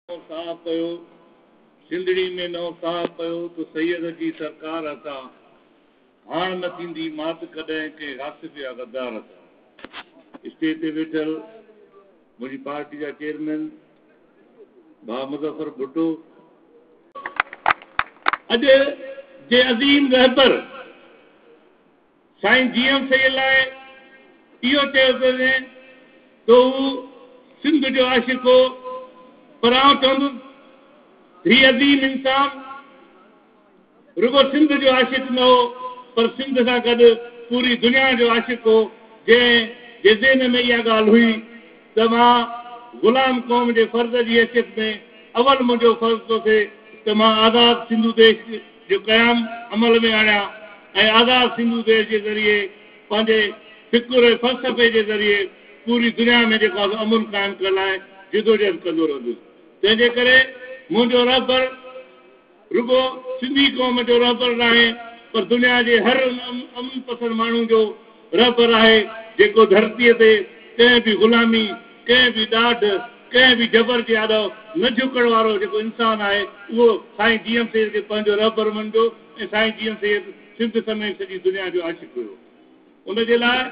साह पियो सिंधड़ी में नओ साह पियो तो सैयद जी सरकार असां हाण न थींदी मात कॾहिं के हासिफ़ या गद्दार असां। स्टेज ते वेठल मुंहिंजी पार्टी जा चेयरमैन भा मुज़फ़र भुट्टो, अॼु जे अज़ीम रहबर साईं जीएम सैयद लाइ इहो चयो पियो तो हू सिंध जो आशिक़ हो, पर आउं चवंदुसि ही अज़ीम इंसान रुगो सिंध जो आशिक़ न हो पर सिंध सां गॾु पूरी दुनिया जो आशिक़ हो, जंहिं जे ज़हन में इहा ॻाल्हि हुई त मां ग़ुलाम क़ौम जे फ़र्ज़ जी हैसियत में अवल मुंहिंजो फ़र्ज़ थो थिए त मां आज़ाद सिंधु देश जो क़याम अमल में आणियां ऐं आज़ाद सिंधु देश जे ज़रिए पंहिंजे फ़िक्र फ़लसफ़े जे ज़रिए पूरी दुनिया में जेको आहे अमुन क़ाइमु करण लाइ जिदोजहद कंदो रहंदुसि। तंहिंजे करे मुंहिंजो रहबर रुगो सिंधी क़ौम जो रहबर न आहे पर दुनिया जे हर अमन पसंद माण्हू जो रहबर आहे, जेको धरतीअ ते कंहिं बि ग़ुलामी, कंहिं बि ॾाढ, कंहिं बि जबर जे आॾो न झुकण वारो जेको इंसानु आहे उहो साईं जीएम सैयद खे पंहिंजो रहबर मञिजो ऐं साईं जीएम सैयद सिंध समेत सॼी दुनिया जो आशिक़ हुयो। उनजे लाइ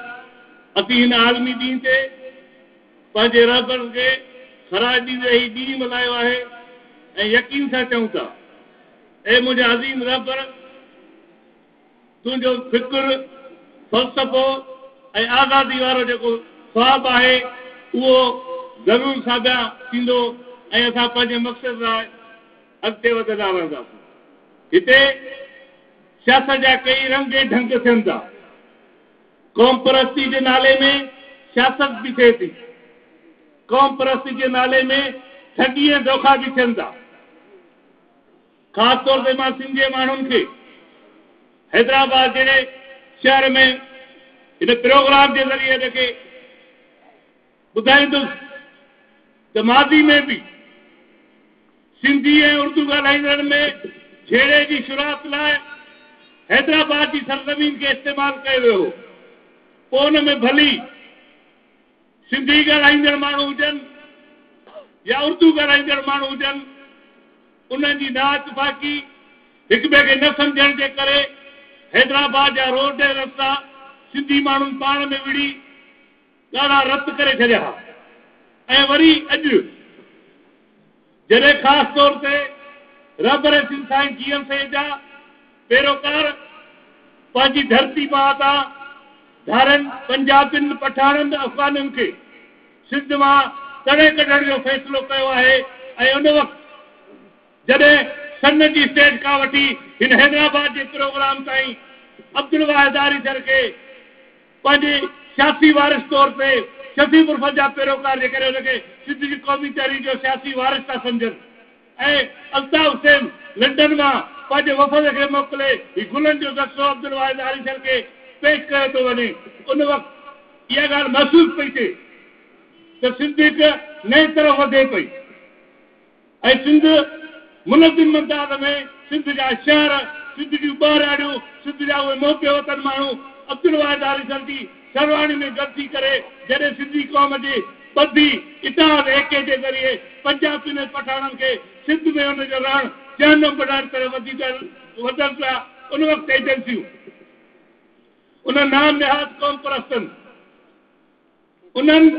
असीं हिन आलमी ॾींहं ते पंहिंजे रहबर खे ख़राज ॾींदे ही ॾींहुं मल्हायो आहे ऐं यकीन सां चऊं था ऐं मुंहिंजा अज़ीम रहबर तुंहिंजो फ़िक्र फ़लसफ़ो ऐं आज़ादी वारो जेको ख्वाब आहे उहो ज़रूरु साबिया थींदो ऐं असां पंहिंजे मक़सद लाइ अॻिते वधंदा रहंदासीं। हिते सियासत जा कई रंग ऐं ढंग थियनि था, क़ौम परस्ती जे नाले में सियासत बि थिए थी, क़ौम परस्ती जे नाले में ठगी ऐं धोखा बि थियनि था। ख़ासि तौर ते मां सिंध जे माण्हुनि खे हैदराबाद जहिड़े शहर में हिन प्रोग्राम जे ज़रिए हिनखे ॿुधाईंदुसि त माज़ी में बि सिंधी ऐं उर्दू ॻाल्हाईंदड़ में झेड़े जी शुरूआत लाइ हैदराबाद जी सरज़मीन खे इस्तेमालु कयो वियो हो। पोइ हुन में भली सिंधी ॻाल्हाईंदड़ माण्हू हुजनि या उर्दू ॻाल्हाईंदड़ माण्हू हुजनि, उन्हनि जी नाइतफ़ाक़ी हिक ॿिए खे न सम्झण जे करे हैदराबाद जा रोड ऐं रस्ता सिंधी माण्हुनि पाण में विड़ी ॾाढा रद्द करे छॾिया। ऐं वरी अॼु जॾहिं ख़ासि तौर ते रहबर सिंध साईं जीएम सैयद जा पैरोकार पंहिंजी धरती मां तां धारनि पंजाबियुनि पठाणनि अफ़गाननि खे सिंध मां तड़े कढण जो फ़ैसिलो कयो आहे। ऐं उन वक़्तु जॾहिं सन जी स्टेज खां वठी हिन हैदराबाद जे प्रोग्राम ताईं अब्दुल वाहिद आरिसर खे पंहिंजे सियासी वारिस तौर ते शफ़ी मुर्फ़त जा पैरोकार जे करे हुनखे सिंध जी क़ौमी तहरीक जो सियासी वारिस था सम्झनि ऐं अल्ताफ़ हुसैन लंडन मां पंहिंजे वफ़द खे मोकिले ही गुलनि जो नक्शो अब्दुल वाहिद आरिसर खे पेश कयो थो वञे। उन वक़्तु इहा ॻाल्हि महसूस पई थिए त सिंध हिकु नई तरफ़ वधे पई ऐं सिंध मुनज़िम अंदाज़ में सिंध जा शहर, सिंध जूं ॿाराड़ियूं, सिंध जा उहे मोपे वतन माण्हू अब्दुल वाहिद आरिसर जी सरवाणी में गॾु थी करे जॾहिं सिंधी क़ौम जी ॿधी इतिहाद एके जे ज़रिए पंजाबियुनि ऐं पठाणनि खे सिंध में हुनजो रहण जहनुम बणाइण करे वधनि पिया, उन वक़्तु एजेंसियूं उन नाम निहाद क़ौम परस्तनि उन्हनि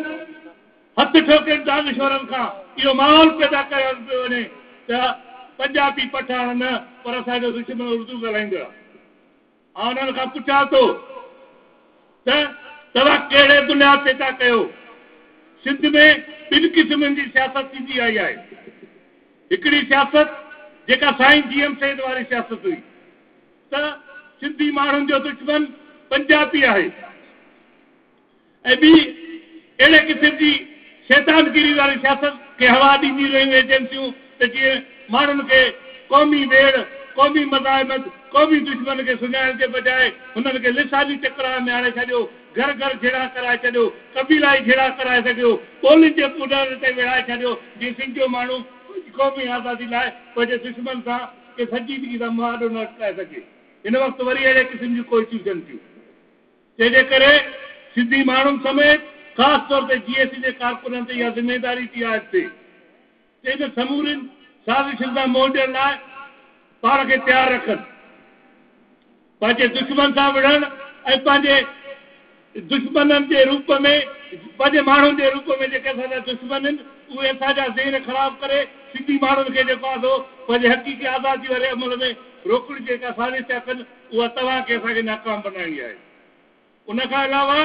हथ ठोके दानिश्वरनि खां इहो माहौल पैदा कयो पियो वञे त पंजाबी पठाण न पर असांजो दुश्मन उर्दू ॻाल्हाईंदो आहे। ऐं उन्हनि खां पुछां थो त तव्हां कहिड़े बुनियाद ते था कयो? सिंध में ॿिनि क़िस्मनि जी सियासत थींदी आई आहे। हिकिड़ी सियासत जेका साईं जीएम सैयद वारी सियासत हुई त सिंधी माण्हुनि जो दुश्मन पंजाबी आहे ऐं ॿी अहिड़े क़िस्म जी शैतानगिरी वारी सियासत खे हवा ॾींदी रहियूं एजेंसियूं त जीअं माण्हुनि खे क़ौमी वेड़, क़ौमी मज़ाहिमत, क़ौमी दुश्मन खे सुञाणण जे बजाए हुननि खे लिसानी टकराव में आणे छॾियो, घर घर झेड़ा कराए छॾियो, कबीलाई झेड़ा कराए छॾियो, ॿोलियुनि जे पुडर ते विढ़ाए छॾियो, जीअं सिंध जो माण्हू क़ौमी आज़ादी लाइ पंहिंजे दुश्मन सां के सॼी ॾींहं सां मुआदो न अटकाए सघे। हिन वक़्तु वरी अहिड़े क़िस्म जूं कोशिशूं थियनि थियूं, तंहिंजे करे सिंधी माण्हुनि समेत ख़ासि तौर ते जीएससी जे कारकुननि ते इहा ज़िमेदारी थी आहे हिते इन समूरनि साज़िशुनि सां मोड़ण लाइ पाण खे तयारु रखनि, पंहिंजे दुश्मन सां विढ़ण ऐं पंहिंजे दुश्मननि जे रूप में, पंहिंजे माण्हुनि जे रूप में जेके असांजा दुश्मन आहिनि उहे असांजा ज़हन ख़राब करे सिंधी माण्हुनि खे जेको आहे सो पंहिंजे हक़ीक़ी आज़ादी वारे अमल में रोकण जेका साज़िश था कनि उहा तव्हांखे असांखे नाकाम बनाइणी आहे। उन खां अलावा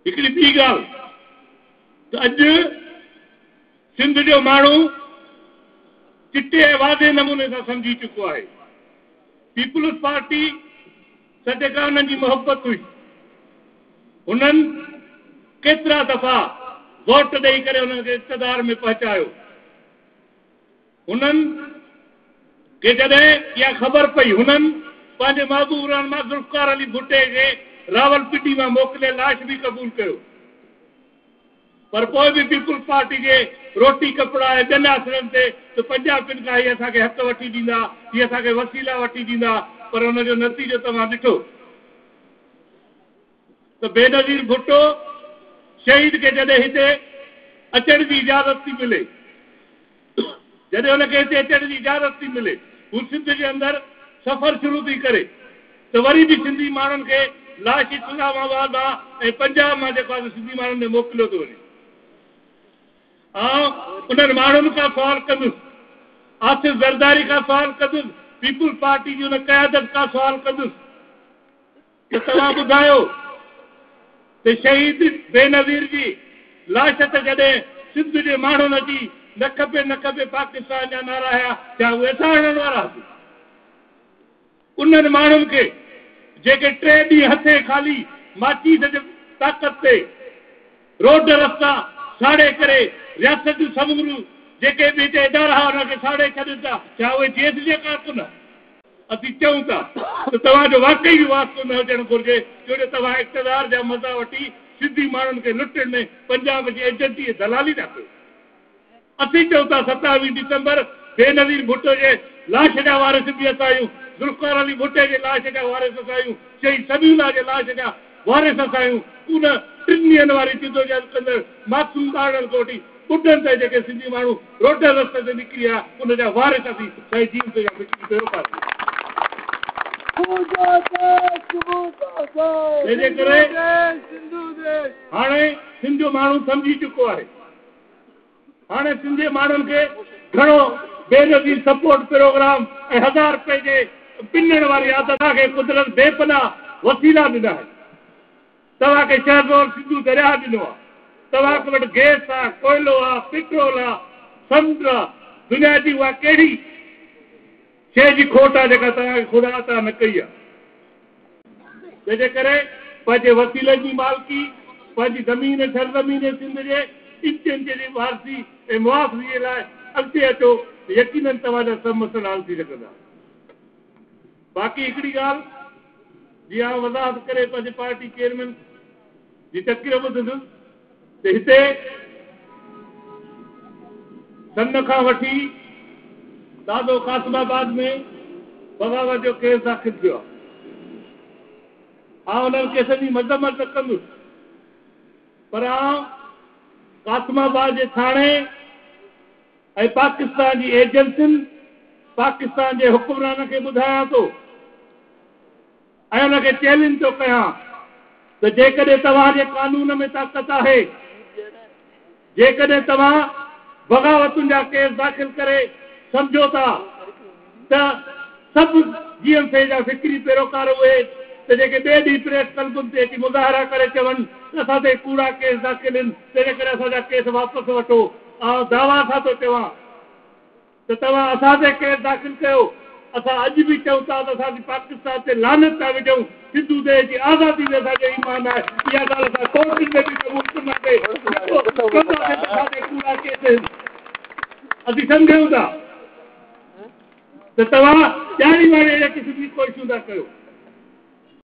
हिकिड़ी ॿी ॻाल्हि त अॼु सिंध जो माण्हू चिटे ऐं वाज़े नमूने सां सम्झी चुको आहे। पीपुल्स पार्टी सॼे खां हुननि जी मोहबत हुई, हुननि केतिरा दफ़ा वोट ॾेई करे हुननि खे इक़्तिदार में पहुचायो। हुननि खे जॾहिं इहा ख़बर पई, हुननि पंहिंजे महबूब रहनुमा ज़ुल्फ़िकार अली भुट्टे खे रावलपिंडी मां मोकिले लाश बि क़बूल कयो, पर पोइ बि पीपुल्स पार्टी जे रोटी कपिड़ा ऐं ॿियनि आसरनि ते त पंजाबियुनि खां हीअ असांखे हक़ वठी ॾींदा, हीअ असांखे वसीला वठी ॾींदा, पर हुनजो नतीजो तव्हां ॾिठो त बेनज़ीर भुट्टो शहीद खे जॾहिं हिते अचण जी इजाज़त थी मिले, जॾहिं हुनखे हिते अचण जी इजाज़त थी मिले, हू सिंध जे अंदरि सफ़र शुरू थी करे त वरी बि सिंधी माण्हुनि खे लाश इस्लामाबाद मां ऐं पंजाब मां जेको आहे सिंधी माण्हुनि खे मोकिलियो थो वञे। उन्हनि माण्हुनि खां सवाल कंदुसि, आसिफ ज़रदारी खां सवाल कंदुसि, पीपुल्स पार्टी जी हुन क़यादत खां सवाल कंदुसि त तव्हां ॿुधायो त शहीद बेनज़ीर जी लाश ते जॾहिं सिंध जे माण्हुनि अची न खपे पाकिस्तान जा नारा हया, छा उहे असां हणण वारा हुआसीं? उन्हनि माण्हुनि खे जेके 3 ॾींहं हथे खाली माचीस जे ताक़त ते रोड रस्ता साड़े करे रियासत जूं समूरियूं जेके बि हिते इदारा हुनखे साड़े छॾनि था, छा उहे जेस जे कारकुन? असीं चऊं था त तव्हांजो वाकई वास्तो न हुजणु घुरिजे, छो जो तव्हां इक़्तिदार जा मज़ा वठी सिंधी माण्हुनि खे लुटण में पंजाब जी एजेंटी दलाली था कयो। असीं चऊं था 27 डिसंबर बेनज़ीर भुट्टो जे लाश जा वारिस बि असां आहियूं, ज़ुल्फ़िकार अली भुट्टे जे लाश जा वारिस असां आहियूं, शहीद सबीउल्लाह जे लाश जा वारिस असां आहियूं। उन 3 ॾींहंनि वारी जिदोजहद कंदड़ मासूम ॿारनि खां वठी ॿुढनि ताईं जेके सिंधी माण्हू रोड रस्ते ते निकिरी विया, उन जा वारिस असीं शहीद जीवन ते तंहिंजे करे हाणे सिंध जो माण्हू सम्झी चुको आहे। हाणे सिंध जे माण्हुनि खे घणो बेनज़ीर सपोर्ट प्रोग्राम ऐं 1000 रुपए जे पिनण वारी आदत खे कुदरत बेपनाह वसीला ॾिना आहिनि। तव्हांखे शहज़ोर सिंधू दरिया ॾिनो आहे, तव्हांखे वटि गैस आहे, कोयलो आहे, पेट्रोल आहे, समुंड आहे, दुनिया जी उहा कहिड़ी शइ जी खोट आहे जेका तव्हांखे ख़ुदा अता न कई आहे? तंहिंजे करे पंहिंजे वसीले जी मालिकी, पंहिंजी ज़मीन सरज़मीन सिंध जे इंचनि जी वारसी ऐं मुआफ़ी जे लाइ अॻिते अचो, यकीननि तव्हांजा सभु मसइला हल थी सघंदा। बाक़ी हिकिड़ी ॻाल्हि जीअं वज़ाहत करे पंहिंजे पार्टी चेयरमैन जी तक़रीर ॿुधंदुसि त हिते सन खां वठी ॾाढो कासिमाबाद में बग़ावत जो केस दाख़िल थियो आहे। उन्हनि केसनि जी मज़म्मत न कंदुसि, पर कासिमाबाद जे थाणे ऐं पाकिस्तान जी एजेंसियुनि, पाकिस्तान जे हुक्मरान खे ॿुधायां थो ऐं हुनखे चैलेंज थो कयां त जेकॾहिं तव्हांजे कानून में ताक़त आहे, जेकॾहिं तव्हां बग़ावतुनि जा केस दाख़िल करे सम्झो था त सभु GMC जा फिक्री पैरोकार उहे त जेके ॿिए ॾींहुं प्रेस क्लबुनि ते अची मुज़ाहिरा करे चवनि त असां ते कूड़ा केस दाख़िल आहिनि, तंहिंजे करे असांजा केस वापसि वठो। दावा सां थो चवां त तव्हां असां ते केस दाख़िल कयो। असां अॼु बि चऊं था त असांजी पाकिस्तान ते लानत था विझूं, सिंधू देश जी आज़ादी में असांजो ईमान आहे। इहा ॻाल्हि असां कोर्ट में बि क़बूल कंदासीं। असांजे कूड़ा केस आहिनि, असीं सम्झूं था त तव्हां ॼाणी वारे अहिड़े क़िस्म जी कोशिशूं था कयो।